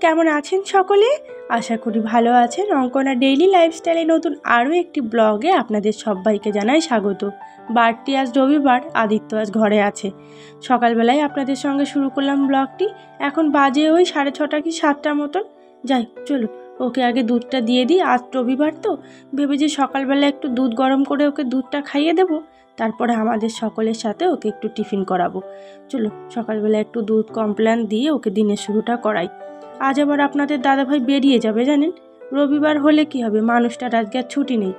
কেমন আছেন সকলে? আশা করি ভালো আছেন। অঙ্কনা ডেইলি লাইফস্টাইলে নতুন আরও একটি ব্লগে আপনাদের সবাইকে জানাই স্বাগত। বারটি আজ রবিবার, আদিত্য আজ ঘরে আছে। সকালবেলায় আপনাদের সঙ্গে শুরু করলাম ব্লগটি। এখন বাজে ওই 6:30 কি 7টার মতন। যাই চলো ওকে আগে দুধটা দিয়ে দিই। আজ রবিবার তো ভেবে যে সকালবেলা একটু দুধ গরম করে ওকে দুধটা খাইয়ে দেবো, তারপরে আমাদের সকলের সাথে ওকে একটু টিফিন করাবো। চলো সকালবেলা একটু দুধ কমপ্ল্যান দিয়ে ওকে দিনের শুরুটা করাই। আজ আবার আপনাদের দাদাভাই বেরিয়ে যাবে জানেন। রবিবার হলে কি হবে, মানুষটার আজকে আর ছুটি নেই।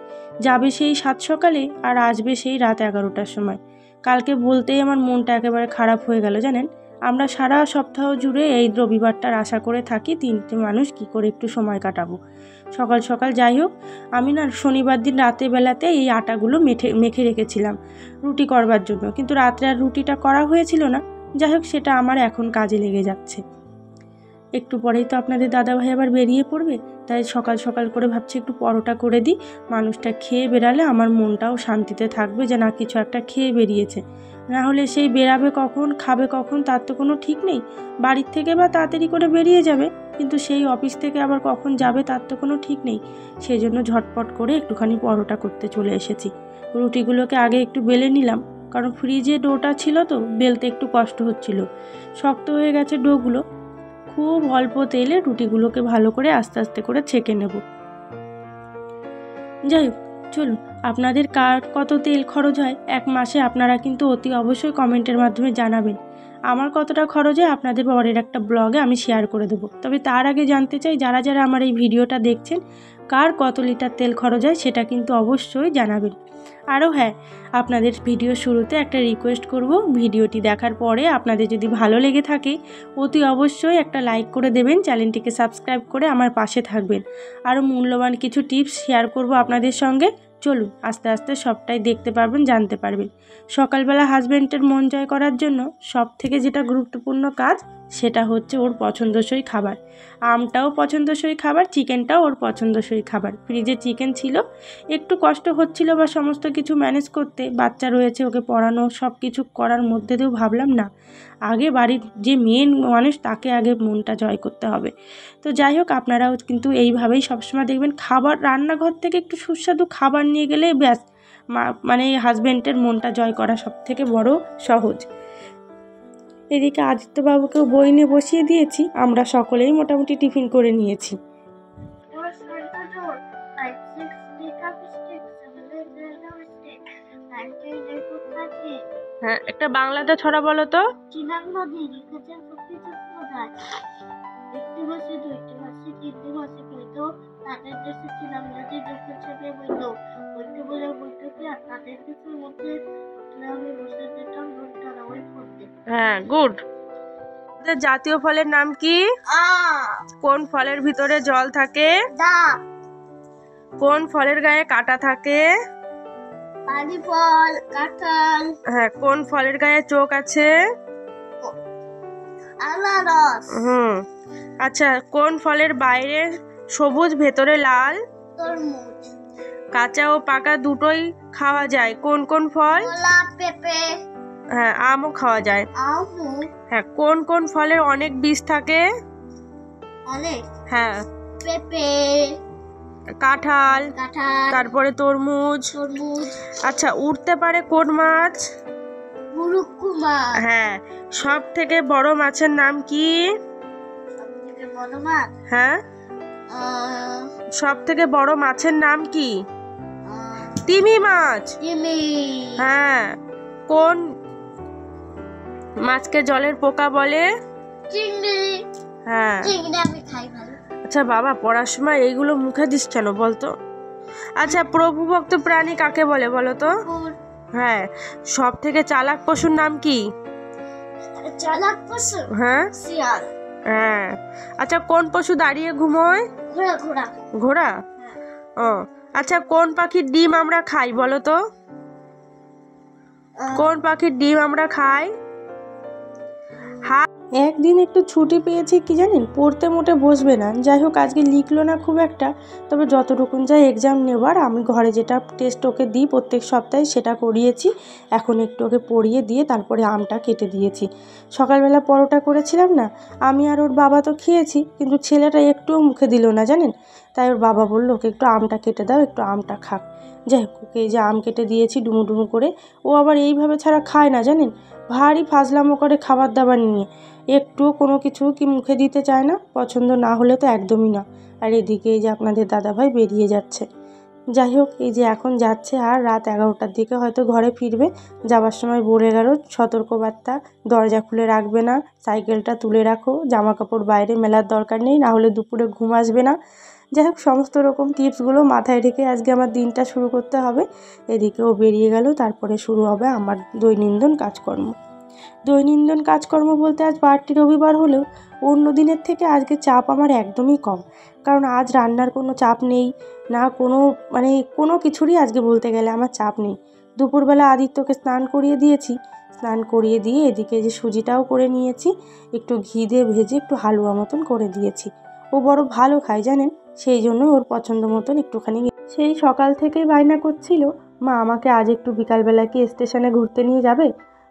যাবে সেই 7 সকালে আর আসবে সেই রাত 11টার সময়। কালকে বলতেই আমার মনটা একেবারে খারাপ হয়ে গেল জানেন। আমরা সারা সপ্তাহ জুড়ে এই রবিবারটার আশা করে থাকি তিনটে মানুষ কি করে একটু সময় কাটাবো। সকাল সকাল যাই হোক, আমি না শনিবার দিন রাতের বেলাতে এই আটাগুলো মেখে রেখেছিলাম রুটি করবার জন্য, কিন্তু রাত্রে আর রুটিটা করা হয়েছিল না। যাই হোক, সেটা আমার এখন কাজে লেগে যাচ্ছে। একটু পরেই তো আপনাদের দাদাভাই আবার বেরিয়ে পড়বে, তাই সকাল সকাল করে ভাবছি একটু পরোটা করে দিই। মানুষটা খেয়ে বেরালে আমার মনটাও শান্তিতে থাকবে যে না কিছু একটা খেয়ে বেরিয়েছে। না হলে সেই বেরাবে কখন, খাবে কখন, তার তো কোনো ঠিক নেই। বাড়ির থেকে বা তাড়াতাড়ি করে বেরিয়ে যাবে, কিন্তু সেই অফিস থেকে আবার কখন যাবে তার তো কোনো ঠিক নেই। সেই জন্য ঝটপট করে একটুখানি পরোটা করতে চলে এসেছি। রুটিগুলোকে আগে একটু বেলে নিলাম, কারণ ফ্রিজে ডোটা ছিল তো বেলতে একটু কষ্ট হচ্ছিল। শক্ত হয়ে গেছে ডোগুলো। খুব অল্প তেলে রুটিগুলোকে ভালো করে আস্তে আস্তে করে ছেঁকে নেব। যাই হোক চলুন, আপনাদের কার কত তেল খরচ হয় এক মাসে আপনারা কিন্তু অতি অবশ্যই কমেন্টের মাধ্যমে জানাবেন। আমার কতটা খরচ হয় আপনাদের পরের একটা ব্লগে আমি শেয়ার করে দেবো। তবে তার আগে জানতে চাই যারা যারা আমার এই ভিডিওটা দেখছেন কার কত লিটার তেল খরচ হয় সেটা কিন্তু অবশ্যই জানাবেন। আরও হ্যাঁ, আপনাদের ভিডিও শুরুতে একটা রিকোয়েস্ট করব, ভিডিওটি দেখার পরে আপনাদের যদি ভালো লেগে থাকে অতি অবশ্যই একটা লাইক করে দেবেন, চ্যানেলটিকে সাবস্ক্রাইব করে আমার পাশে থাকবেন। আরও মূল্যবান কিছু টিপস শেয়ার করব আপনাদের সঙ্গে। চলুন আস্তে আস্তে সবটাই দেখতে পারবেন, জানতে পারবেন। সকালবেলা হাজব্যান্ডের মন জয় করার জন্য সব থেকে যেটা গুরুত্বপূর্ণ কাজ সেটা হচ্ছে ওর পছন্দসই খাবার। আমটাও পছন্দসই খাবার, চিকেনটাও ওর পছন্দসই খাবার। ফ্রিজে চিকেন ছিল, একটু কষ্ট হচ্ছিল বা সমস্ত কিছু ম্যানেজ করতে, বাচ্চা রয়েছে, ওকে পড়ানো, সব কিছু করার মধ্যে দিয়েও ভাবলাম না, আগে বাড়ির যে মেন মানুষ তাকে আগে মনটা জয় করতে হবে। তো যাই হোক, আপনারাও কিন্তু এইভাবেই সবসময় দেখবেন খাবার রান্নাঘর থেকে একটু সুস্বাদু খাবার নিয়ে গেলে ব্যাস মানে হাজব্যান্ডের মনটা জয় করা সব থেকে বড় সহজ। এদিকে আদিত্যবাবুকেও বই নিয়ে বসিয়ে দিয়েছি, আমরা সকলেই মোটামুটি টিফিন করে নিয়েছি। হ্যাঁ, একটা বাংলাতে ছড়া বলো তো। হ্যাঁ, গুড। জাতীয় ফলের নাম কি? কোন ফলের ভিতরে জল থাকে? কোন ফলের গায়ে কাঁটা থাকে? পানি ফল, কাঁঠাল। হ্যাঁ, কোন ফলের গায়ে চোখ আছে? আনারস। আচ্ছা, কোন ফলের বাইরে সবুজ ভেতরে লাল? তরমুজ। কাঁচা ও পাকা দুটোই খাওয়া যায়, কোন কোন ফল? কলা, পেঁপে। হ্যাঁ, আমও খাওয়া যায়। হ্যাঁ, কোন কোন ফলের অনেক বীজ থাকে? অনেক। হ্যাঁ, পেঁপে, কাঁঠাল, তারপরে তরমুজ। আচ্ছা, উড়তে পারে কোন মাছ? মুরুক্কু মাছ। হ্যাঁ, সব থেকে বড় মাছের নাম কি? বড় মাছ। হ্যাঁ, সব থেকে বড় মাছের নাম কি? তিমি মাছ। হ্যাঁ, কোন মাছকে জলের পোকা বলে? চিংড়ি। হ্যাঁ, চিংড়ি আমি খাই ভালো। আচ্ছা বাবা, পড়ার সময় এইগুলো মুখে দিস কেন বলতো? আচ্ছা, প্রভুভক্ত প্রাণী কাকে বলে বলো তো? হ্যাঁ, সব থেকে চালাক পশুর নাম কি? চালাক পশু? হ্যাঁ, শিয়াল। হ্যাঁ। আচ্ছা, কোন পশু দাঁড়িয়ে ঘুমোয়? ঘোড়া। ঘোড়া? ও আচ্ছা, কোন পাখির ডিম আমরা খাই বলো তো? কোন পাখির ডিম আমরা খাই? একদিন একটু ছুটি পেয়েছে কি জানেন, পড়তে মোটে বসবে না। যাই হোক আজকে লিখলো না খুব একটা, তবে যতটুকুন যায় এক্সাম নেবার আমি ঘরে যেটা টেস্ট ওকে দিই প্রত্যেক সপ্তাহে সেটা করিয়েছি। এখন একটু ওকে পড়িয়ে দিয়ে তারপরে আমটা কেটে দিয়েছি। সকালবেলা পরোটা করেছিলাম না, আমি আর ওর বাবা তো খেয়েছি, কিন্তু ছেলেটা একটুও মুখে দিল না জানেন। তাই ওর বাবা বললো ওকে একটু আমটা কেটে দাও, একটু আমটা খাক। যাই হোক ওকে এই যে আম কেটে দিয়েছি ডুমু ডুমু করে। ও আবার এইভাবে ছাড়া খায় না জানেন, ভারী ফাজলামো করে খাবার দাবার নিয়ে, একটুও কোনো কিছু কি মুখে দিতে চায় না, পছন্দ না হলে তো একদমই না। আর এদিকে এই যে আপনাদের দাদাভাই বেরিয়ে যাচ্ছে। যাই হোক এই যে এখন যাচ্ছে, আর রাত 11টার দিকে হয়তো ঘরে ফিরবে। যাবার সময় বলে গেল সতর্কবার্তা, দরজা খুলে রাখবে না, সাইকেলটা তুলে রাখো, জামা কাপড় বাইরে মেলার দরকার নেই, না হলে দুপুরে ঘুম আসবে না। যাই হোক সমস্ত রকম টিপসগুলো মাথায় রেখে আজকে আমার দিনটা শুরু করতে হবে। এদিকেও বেরিয়ে গেল, তারপরে শুরু হবে আমার দৈনন্দিন কাজকর্ম। দৈনন্দিন কাজকর্ম বলতে আজ বারটি রবিবার হলেও অন্য দিনের থেকে আজকে চাপ আমার একদমই কম। কারণ আজ রান্নার কোনো চাপ নেই, না কোনো কোনো কিছুরই আজকে বলতে গেলে আমার চাপ নেই। দুপুরবেলা আদিত্যকে স্নান করিয়ে দিয়েছি, স্নান করিয়ে দিয়ে এদিকে যে সুজিটাও করে নিয়েছি, একটু ঘি দিয়ে ভেজে একটু হালুয়া মতন করে দিয়েছি। ও বড় ভালো খায় জানেন, সেই জন্য ওর পছন্দ মতন একটুখানি। সেই সকাল থেকেই বায়না করছিল, মা আমাকে আজ একটু বিকালবেলা কি স্টেশনে ঘুরতে নিয়ে যাবে।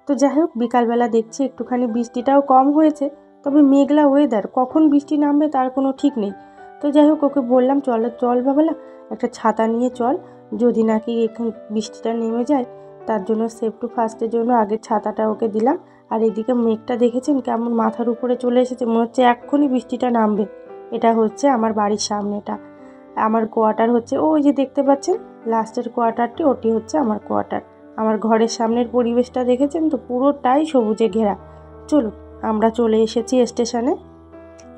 তো যাই হোক বিকালবেলা দেখছি একটুখানি বৃষ্টিটাও কম হয়েছে, তবে মেঘলা ওয়েদার, কখন বৃষ্টি নামবে তার কোনো ঠিক নেই। তো যাই হোক ওকে বললাম চল বাবালা, একটা ছাতা নিয়ে চল, যদি নাকি এখন বৃষ্টিটা নেমে যায়, তার জন্য সেফ টু ফার্স্টের জন্য আগের ছাতাটা ওকে দিলাম। আর এদিকে মেঘটা দেখেছেন কেমন মাথার উপরে চলে এসেছে, মনে হচ্ছে এক্ষুনি বৃষ্টিটা নামবে। এটা হচ্ছে আমার বাড়ির সামনেটা, আমার কোয়ার্টার হচ্ছে ওই যে দেখতে পাচ্ছেন লাস্টের কোয়ার্টারটি, ওটি হচ্ছে আমার কোয়ার্টার। আমার ঘরের সামনের পরিবেশটা দেখেছেন তো, পুরোটাই সবুজে ঘেরা। চলুন আমরা চলে এসেছি স্টেশনে,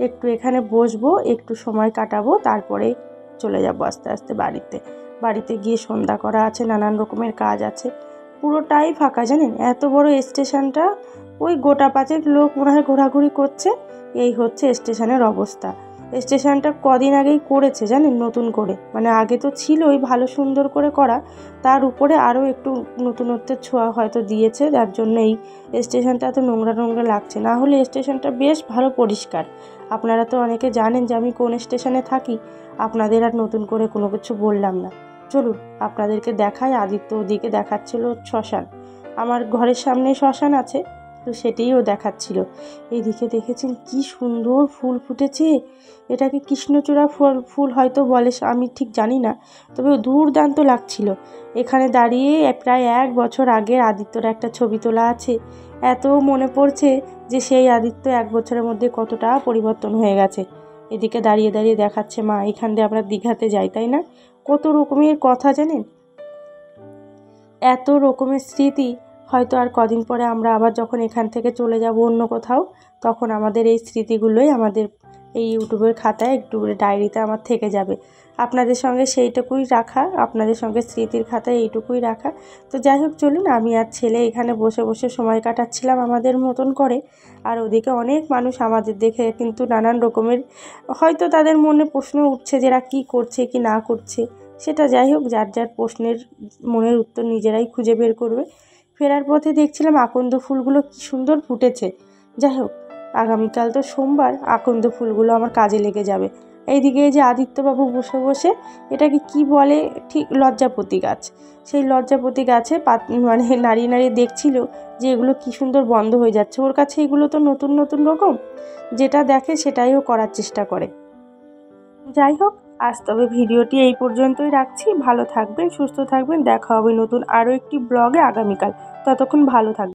একটু এখানে বসবো, একটু সময় কাটাবো, তারপরে চলে যাব আস্তে আস্তে বাড়িতে। বাড়িতে গিয়ে সন্ধ্যা করা আছে, নানান রকমের কাজ আছে। পুরোটাই ফাঁকা জানেন, এত বড় স্টেশনটা, ওই গোটা পাঁচেক লোক মনে হয় ঘোরাঘুরি করছে। এই হচ্ছে স্টেশনের অবস্থা। স্টেশনটা কদিন আগেই করেছে জানেন, নতুন করে, আগে তো ছিলই ভালো সুন্দর করে করা, তার উপরে আরও একটু নতুনত্বের ছোঁয়া হয়তো দিয়েছে, যার জন্য এই স্টেশনটা এত নোংরা নোংরা লাগছে। না হলে স্টেশনটা বেশ ভালো পরিষ্কার। আপনারা তো অনেকে জানেন যে আমি কোন স্টেশনে থাকি, আপনাদের আর নতুন করে কোনো কিছু বললাম না। চলুন আপনাদেরকে দেখাই। আদিত্য ওদিকে দেখাচ্ছিল শ্মশান, আমার ঘরের সামনে শ্মশান আছে, তো সেটিও দেখাচ্ছিল। এইদিকে দেখেছেন কি সুন্দর ফুল ফুটেছে, এটাকে কৃষ্ণচূড়া ফুল হয়তো বলে, আমি ঠিক জানি না, তবে দুর্দান্ত লাগছিল। এখানে দাঁড়িয়ে প্রায় 1 বছর আগে আদিত্যর একটা ছবি তোলা আছে। এত মনে পড়ছে যে সেই আদিত্য 1 বছরের মধ্যে কতটা পরিবর্তন হয়ে গেছে। এদিকে দাঁড়িয়ে দাঁড়িয়ে দেখাচ্ছে মা, এখান দিয়ে আমরা দীঘাতে যাই তাই না, কত রকমের কথা জানেন, এত রকমের স্মৃতি। হয়তো আর কদিন পরে আমরা আবার যখন এখান থেকে চলে যাব অন্য কোথাও, তখন আমাদের এই স্মৃতিগুলোই আমাদের এই ইউটিউবের খাতায়, ইউটিউবের ডায়েরিতে আমার থেকে যাবে। আপনাদের সঙ্গে সেইটুকুই রাখা, আপনাদের সঙ্গে স্মৃতির খাতায় এইটুকুই রাখা। তো যাই হোক চলুন, আমি আর ছেলে এখানে বসে বসে সময় কাটাচ্ছিলাম আমাদের মতন করে। আর ওদিকে অনেক মানুষ আমাদের দেখে কিন্তু নানান রকমের হয়তো তাদের মনে প্রশ্ন উঠছে যে এরা কী করছে কি না করছে, সেটা যাই হোক, যার যার প্রশ্নের মনের উত্তর নিজেরাই খুঁজে বের করবে। ফেরার পথে দেখছিলাম আকন্দ ফুলগুলো কী সুন্দর ফুটেছে। যাই হোক আগামীকাল তো সোমবার, আকন্দ ফুলগুলো আমার কাজে লেগে যাবে। এইদিকে যে আদিত্যবাবু বসে বসে, এটাকে কি বলে ঠিক, লজ্জাপতি গাছ, সেই লজ্জাপতি গাছে নাড়িয়ে নাড়িয়ে দেখছিল যে এগুলো কী সুন্দর বন্ধ হয়ে যাচ্ছে। ওর কাছে এগুলো তো নতুন নতুন রকম, যেটা দেখে সেটাই ও করার চেষ্টা করে। যাই হোক আজ তবে ভিডিওটি এই পর্যন্তই রাখছি। ভালো থাকবেন, সুস্থ থাকবেন, দেখা হবে নতুন আরও একটি ব্লগে আগামীকাল। ততক্ষণ ভালো থাকবেন।